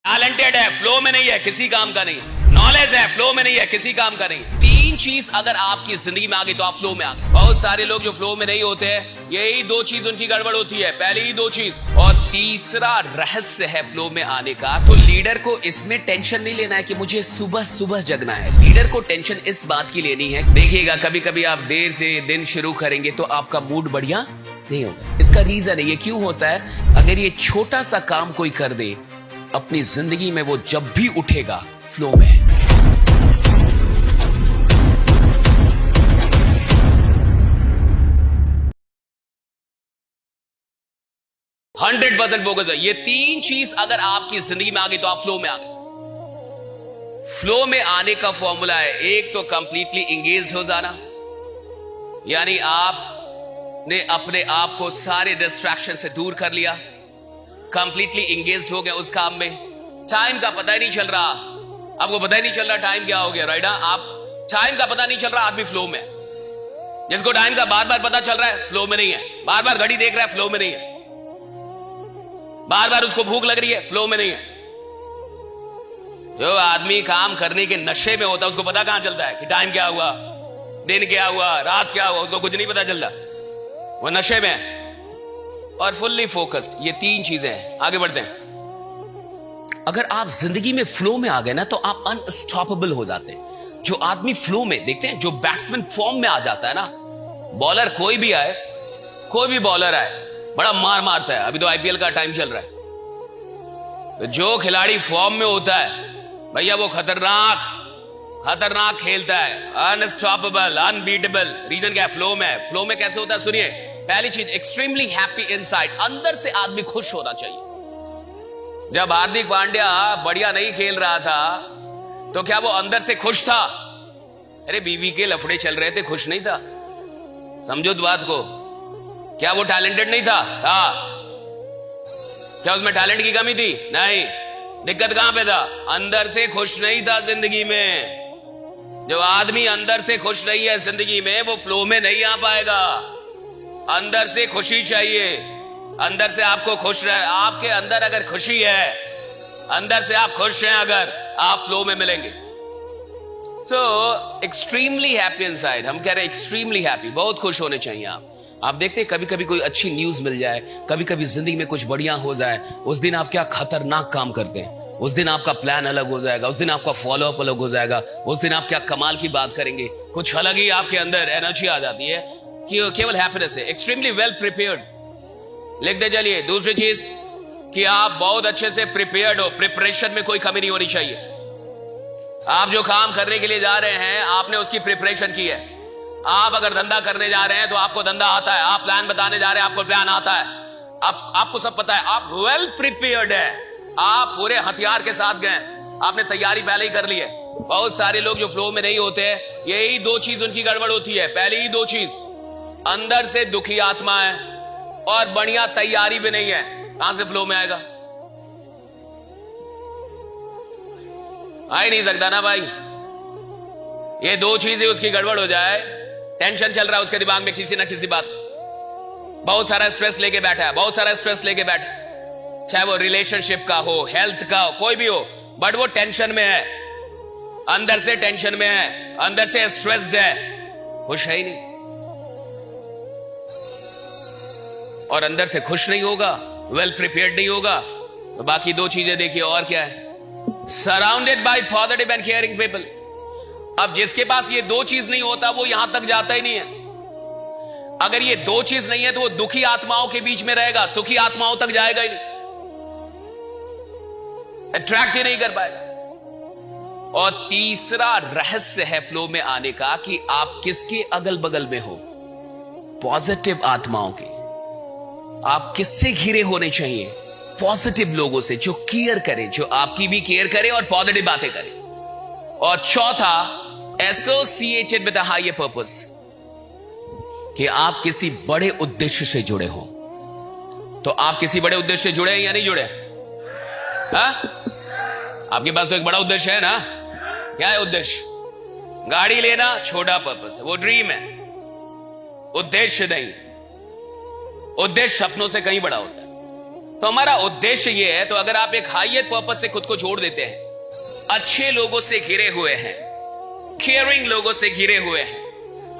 Talented है, flow में नहीं है, किसी काम का नहीं है। नॉलेज है, फ्लो में नहीं है, किसी काम का नहीं है। तीन चीज अगर आपकी जिंदगी में आ गई तो आप फ्लो में आ गए। बहुत सारे लोग जो फ्लो में नहीं होते हैं, यही दो चीज उनकी गड़बड़ होती है, पहली ही दो चीज। और तीसरा रहस्य है फ्लो में आने का, तो लीडर को इसमें टेंशन नहीं लेना है कि मुझे सुबह सुबह जगना है। लीडर को टेंशन इस बात की लेनी है, देखिएगा कभी कभी आप देर से दिन शुरू करेंगे तो आपका मूड बढ़िया नहीं होगा। इसका रीजन है, ये क्यों होता है, अगर ये छोटा सा काम कोई कर दे अपनी जिंदगी में, वो जब भी उठेगा फ्लो में। 100% फोकस है। ये तीन चीज अगर आपकी जिंदगी में आ गई तो आप फ्लो में आ गए। फ्लो में आने का फॉर्मूला है, एक तो कंप्लीटली इंगेज्ड हो जाना, यानी आपने अपने आप को सारे डिस्ट्रैक्शन से दूर कर लिया, कंप्लीटली इंगेज्ड हो गए उस काम में। टाइम का पता ही नहीं चल रहा, आपको पता ही नहीं चल रहा टाइम क्या हो गया, राइट? आप टाइम का पता नहीं चल रहा, आदमी फ्लो में। जिसको टाइम का बार बार पता चल रहा है, फ्लो में नहीं है। बार बार घड़ी देख रहा है, फ्लो में नहीं है। बार बार उसको भूख लग रही है, फ्लो में नहीं है। जो आदमी काम करने के नशे में होता है, उसको पता कहां चलता है कि टाइम क्या हुआ, दिन क्या हुआ, रात क्या हुआ, उसको कुछ नहीं पता चलता, वो नशे में है। और फुल्ली फोकस्ड, ये तीन चीजें हैं। आगे बढ़ते हैं। अगर आप जिंदगी में फ्लो में आ गए ना, तो आप अनस्टॉपेबल हो जाते हैं। जो आदमी फ्लो में, देखते हैं जो बैट्समैन फॉर्म में आ जाता है ना, बॉलर कोई भी आए, कोई भी बॉलर आए, बड़ा मार मारता है। अभी तो आईपीएल का टाइम चल रहा है, तो जो खिलाड़ी फॉर्म में होता है भैया, वो खतरनाक खेलता है, अनस्टॉपेबल, अनबीटेबल। रीजन क्या है? फ्लो में। फ्लो में कैसे होता है, सुनिए। पहली चीज, एक्सट्रीमली हैप्पी इनसाइड, अंदर से आदमी खुश होना चाहिए। जब हार्दिक पांड्या बढ़िया नहीं खेल रहा था, तो क्या वो अंदर से खुश था? अरे बीवी के लफड़े चल रहे थे, खुश नहीं था। समझो इस बात को। क्या वो टैलेंटेड नहीं था? क्या उसमें टैलेंट की कमी थी? नहीं। दिक्कत कहां पे था? अंदर से खुश नहीं था जिंदगी में। जो आदमी अंदर से खुश नहीं है जिंदगी में, वो फ्लो में नहीं आ पाएगा। अंदर से खुशी चाहिए, अंदर से आपको खुश रहे। आपके अंदर अगर खुशी है, अंदर से आप खुश हैं, अगर आप फ्लो में मिलेंगे। सो एक्सट्रीमली हैप्पी इनसाइड, हम कह रहे हैं एक्सट्रीमली हैप्पी, बहुत खुश होने चाहिए आप देखते हैं कभी कभी कोई अच्छी न्यूज मिल जाए, कभी कभी जिंदगी में कुछ बढ़िया हो जाए, उस दिन आप क्या खतरनाक काम करते हैं। उस दिन आपका प्लान अलग हो जाएगा, उस दिन आपका फॉलो अप अलग हो जाएगा, उस दिन आप क्या कमाल की बात करेंगे, कुछ अलग ही आपके अंदर एनर्जी आ जाती है कि केवल हैप्पीनेस है। एक्सट्रीमली वेल प्रिपेयर्ड, लिख दे चलिए। दूसरी चीज कि आप बहुत अच्छे से प्रिपेयर्ड हो, प्रिपरेशन में कोई कमी नहीं होनी चाहिए। आप जो काम करने के लिए जा रहे हैं, आपने उसकी प्रिपरेशन की है। आप अगर धंधा करने जा रहे हैं तो आपको धंधा आता है, आप प्लान बताने जा रहे हैं, आपको प्लान आता है, आपको सब पता है, आप वेल प्रिपेयर्ड है, आप पूरे हथियार के साथ गए, आपने तैयारी पहले ही कर ली है। बहुत सारे लोग जो फ्लो में नहीं होते हैं, यही दो चीज उनकी गड़बड़ होती है। पहली ही दो चीज, अंदर से दुखी आत्मा है और बढ़िया तैयारी भी नहीं है। कहां से फ्लो में आएगा? आ ही नहीं सकता ना भाई। ये दो चीजें उसकी गड़बड़ हो जाए, टेंशन चल रहा है उसके दिमाग में किसी ना किसी बात, बहुत सारा स्ट्रेस लेके बैठा है, बहुत सारा स्ट्रेस लेके बैठा है, चाहे वो रिलेशनशिप का हो, हेल्थ का हो, कोई भी हो, बट वो टेंशन में है, अंदर से टेंशन में है, अंदर से स्ट्रेस्ड है, खुश है ही नहीं। और अंदर से खुश नहीं होगा, वेल प्रिपेयर्ड नहीं होगा, तो बाकी दो चीजें देखिए और क्या है, surrounded by positive and caring people. अब जिसके पास ये दो चीज नहीं होता, वो यहां तक जाता ही नहीं है। अगर ये दो चीज नहीं है तो वो दुखी आत्माओं के बीच में रहेगा, सुखी आत्माओं तक जाएगा ही नहीं, अट्रैक्ट ही नहीं कर पाएगा। और तीसरा रहस्य है फ्लो में आने का कि आप किसके अगल बगल में हो, पॉजिटिव आत्माओं के। आप किससे घिरे होने चाहिए? पॉजिटिव लोगों से, जो केयर करें, जो आपकी भी केयर करें और पॉजिटिव बातें करें। और चौथा, associated with a higher purpose, कि आप किसी बड़े उद्देश्य से जुड़े हो। तो आप किसी बड़े उद्देश्य से जुड़े हैं या नहीं जुड़े? हा? आपके पास तो एक बड़ा उद्देश्य है ना। क्या है उद्देश्य? गाड़ी लेना छोटा पर्पस है, वो ड्रीम है, उद्देश्य नहीं। उद्देश्य सपनों से कहीं बड़ा होता है। तो हमारा उद्देश्य यह है, तो अगर आप एक हायर पर्पस से खुद को जोड़ देते हैं, अच्छे लोगों से घिरे हुए हैं, केयरिंग लोगों से घिरे हुए हैं,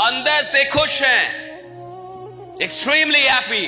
अंदर से खुश हैं, एक्सट्रीमली हैप्पी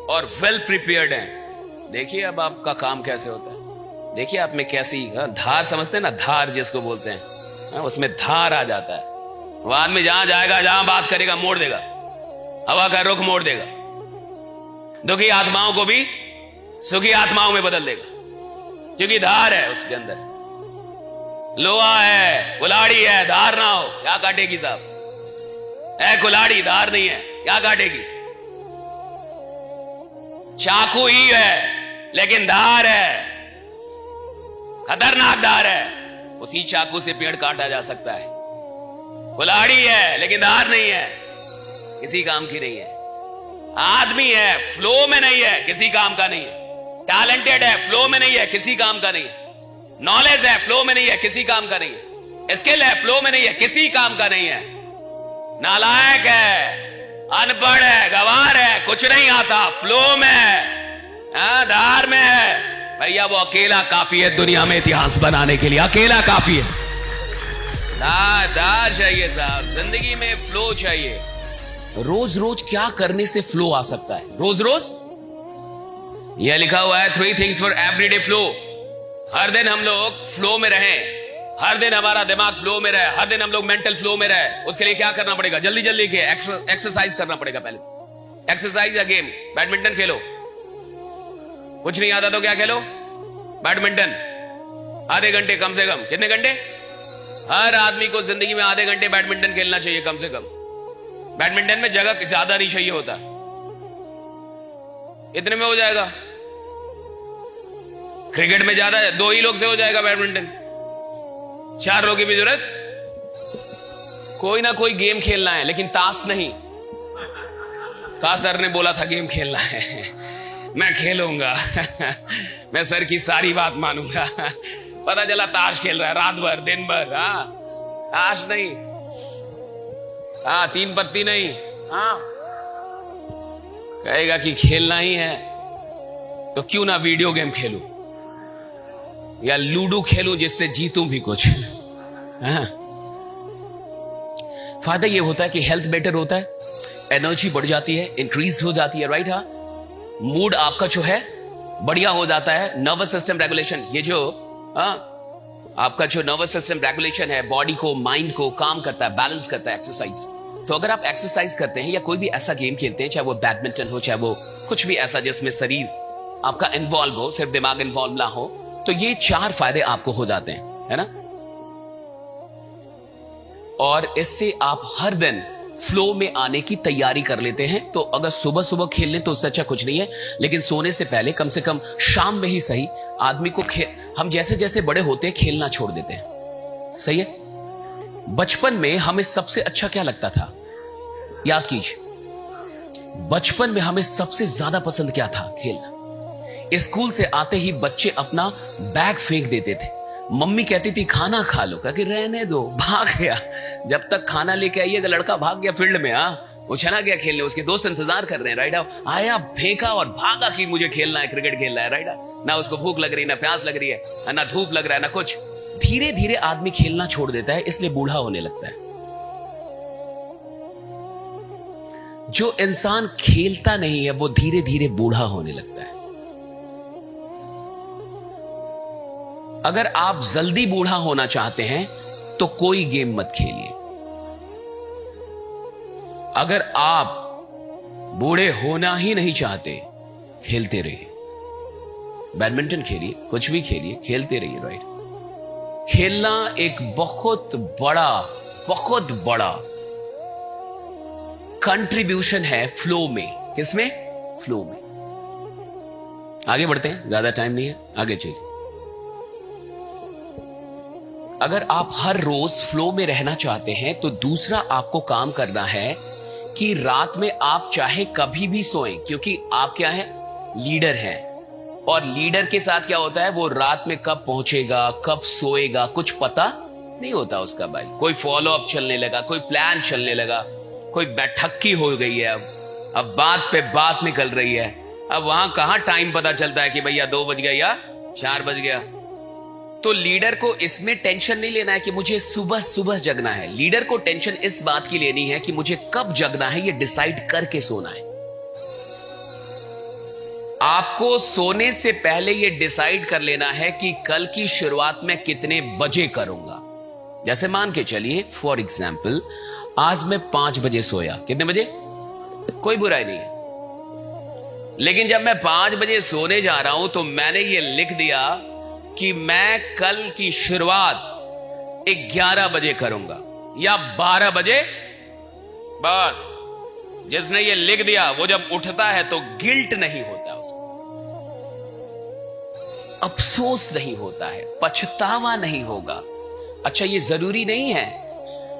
और वेल प्रिपेयर्ड हैं, देखिए अब आपका काम कैसे होता है। देखिए आप में कैसी धार, समझते हैं ना, धार जिसको बोलते हैं, उसमें धार आ जाता है। वो आदमी जहां जाएगा, जहां बात करेगा, मोड़ देगा, हवा का रुख मोड़ देगा, दुखी आत्माओं को भी सुखी आत्माओं में बदल देगा, क्योंकि धार है उसके अंदर। लोहा है, कुल्हाड़ी है, धार ना हो क्या काटेगी साहब? है कुल्हाड़ी, धार नहीं है, क्या काटेगी? चाकू ही है लेकिन धार है, खतरनाक धार है, उसी चाकू से पेड़ काटा जा सकता है। कुल्हाड़ी है लेकिन धार नहीं है, किसी काम की नहीं है। आदमी है, फ्लो में नहीं है, किसी काम का नहीं है। टैलेंटेड है, फ्लो में नहीं है, किसी काम का नहीं है। नॉलेज है, फ्लो में नहीं है, किसी काम का नहीं है। स्किल है, फ्लो में नहीं है, किसी काम का नहीं है। नालायक है, अनपढ़ है, गंवार है, कुछ नहीं आता, फ्लो में है, धार में है, भैया वो अकेला काफी है दुनिया में इतिहास बनाने के लिए, अकेला काफी है। धार चाहिए साहब, जिंदगी में फ्लो चाहिए। रोज रोज क्या करने से फ्लो आ सकता है? रोज रोज यह लिखा हुआ है 3 things for everyday flow। हर दिन हम लोग फ्लो में रहें, हर दिन हमारा दिमाग फ्लो में रहे, हर दिन हम लोग मेंटल फ्लो में रहे। उसके लिए क्या करना पड़ेगा? जल्दी जल्दी के एक्सरसाइज करना पड़ेगा। पहले एक्सरसाइज या गेम, बैडमिंटन खेलो, कुछ नहीं आता तो क्या खेलो? बैडमिंटन, आधे घंटे कम से कम। कितने घंटे? हर आदमी को जिंदगी में आधे घंटे बैडमिंटन खेलना चाहिए कम से कम। बैडमिंटन में जगह ज्यादा नहीं चाहिए होता, इतने में हो जाएगा। क्रिकेट में ज्यादा 2 ही लोग से हो जाएगा बैडमिंटन, 4 लोगों की भी जरूरत। कोई ना कोई गेम खेलना है, लेकिन ताश नहीं। का सर ने बोला था गेम खेलना है, मैं खेलूंगा मैं सर की सारी बात मानूंगा। पता चला ताश खेल रहा है रात भर दिन भर। हाँ, ताश नहीं, हाँ 3 पत्ती नहीं, हाँ कहेगा कि खेलना ही है तो क्यों ना वीडियो गेम खेलूं या लूडो खेलूं जिससे जीतूं भी कुछ। हाँ? फायदा ये होता है कि हेल्थ बेटर होता है, एनर्जी बढ़ जाती है, इंक्रीज हो जाती है, राइट? हाँ, मूड आपका जो है बढ़िया हो जाता है। नर्वस सिस्टम रेगुलेशन, ये जो आपका जो नर्वस सिस्टम रेगुलेशन है, बॉडी को, माइंड को काम करता है, बैलेंस करता है एक्सरसाइज। तो अगर आप एक्सरसाइज करते हैं या कोई भी ऐसा गेम खेलते हैं, चाहे वो बैडमिंटन हो, चाहे वो कुछ भी ऐसा जिसमें शरीर आपका इन्वॉल्व हो, सिर्फ दिमाग इन्वॉल्व ना हो, तो ये 4 फायदे आपको हो जाते हैं, है ना? और इससे आप हर दिन फ्लो में आने की तैयारी कर लेते हैं। तो अगर सुबह सुबह खेल लें तो उससे अच्छा कुछ नहीं है, लेकिन सोने से पहले कम से कम शाम में ही सही आदमी को हम जैसे जैसे बड़े होते हैं खेलना छोड़ देते हैं। सही है? बचपन में हमें सबसे अच्छा क्या लगता था? याद कीजिए, बचपन में हमें सबसे ज्यादा पसंद क्या था? खेलना। स्कूल से आते ही बच्चे अपना बैग फेंक देते थे, मम्मी कहती थी खाना खा लो, कह के रहने दो, भाग गया। जब तक खाना लेके आइएगा लड़का भाग गया फील्ड में, वो चला गया खेलने, उसके दोस्त इंतजार कर रहे हैं, राइट? आया, फेंका और भागा कि मुझे खेलना है, क्रिकेट खेलना है, राइट? ना उसको भूख लग रही, ना प्यास लग रही है, ना धूप लग रहा है, ना कुछ। धीरे धीरे आदमी खेलना छोड़ देता है, इसलिए बूढ़ा होने लगता है। जो इंसान खेलता नहीं है वो धीरे धीरे बूढ़ा होने लगता है। अगर आप जल्दी बूढ़ा होना चाहते हैं तो कोई गेम मत खेलिए। अगर आप बूढ़े होना ही नहीं चाहते, खेलते रहिए, बैडमिंटन खेलिए, कुछ भी खेलिए, खेलते रहिए, राइट? खेलना एक बहुत बड़ा कंट्रीब्यूशन है फ्लो में। किसमें? फ्लो में। आगे बढ़ते हैं, ज्यादा टाइम नहीं है, आगे चलिए। अगर आप हर रोज फ्लो में रहना चाहते हैं तो दूसरा आपको काम करना है कि रात में आप चाहे कभी भी सोएं, क्योंकि आप क्या है? लीडर हैं। और लीडर के साथ क्या होता है? वो रात में कब पहुंचेगा, कब सोएगा, कुछ पता नहीं होता उसका भाई। कोई फॉलो अप चलने लगा, कोई प्लान चलने लगा, कोई बैठक्की हो गई है, अब बात पे बात निकल रही है, अब वहां कहां टाइम पता चलता है कि भैया 2 बज गया या 4 बज गया। तो लीडर को इसमें टेंशन नहीं लेना है कि मुझे सुबह सुबह जगना है। लीडर को टेंशन इस बात की लेनी है कि मुझे कब जगना है, ये डिसाइड करके सोना है। आपको सोने से पहले ये डिसाइड कर लेना है कि कल की शुरुआत मैं कितने बजे करूंगा। जैसे मान के चलिए फॉर एग्जाम्पल, आज मैं 5 बजे सोया। कितने बजे? कोई बुराई नहीं है, लेकिन जब मैं 5 बजे सोने जा रहा हूं तो मैंने ये लिख दिया कि मैं कल की शुरुआत 11 बजे करूंगा या 12 बजे। बस जिसने ये लिख दिया वो जब उठता है तो गिल्ट नहीं होता, उसको अफसोस नहीं होता है, पछतावा नहीं होगा। अच्छा, ये जरूरी नहीं है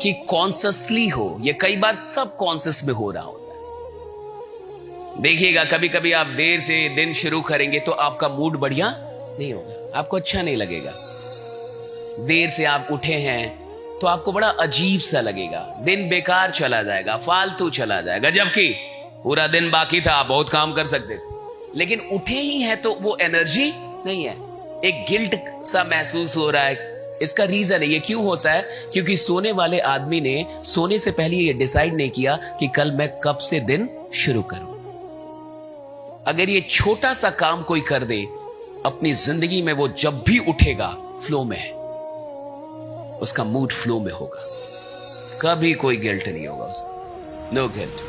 कि कॉन्शियसली हो, ये कई बार सब कॉन्शियस में हो रहा होता है। देखिएगा कभी कभी आप देर से दिन शुरू करेंगे तो आपका मूड बढ़िया नहीं होगा, आपको अच्छा नहीं लगेगा। देर से आप उठे हैं तो आपको बड़ा अजीब सा लगेगा, दिन बेकार चला जाएगा, फालतू चला जाएगा, जबकि पूरा दिन बाकी था, आप बहुत काम कर सकते थे। लेकिन उठे ही हैं तो वो एनर्जी नहीं है, एक गिल्ट सा महसूस हो रहा है। इसका रीजन है, ये क्यों होता है? क्योंकि सोने वाले आदमी ने सोने से पहले ये डिसाइड नहीं किया कि कल मैं कब से दिन शुरू करूं। अगर ये छोटा सा काम कोई कर दे अपनी जिंदगी में, वो जब भी उठेगा फ्लो में है, उसका मूड फ्लो में होगा, कभी कोई गिल्ट नहीं होगा उसको, नो गिल्ट।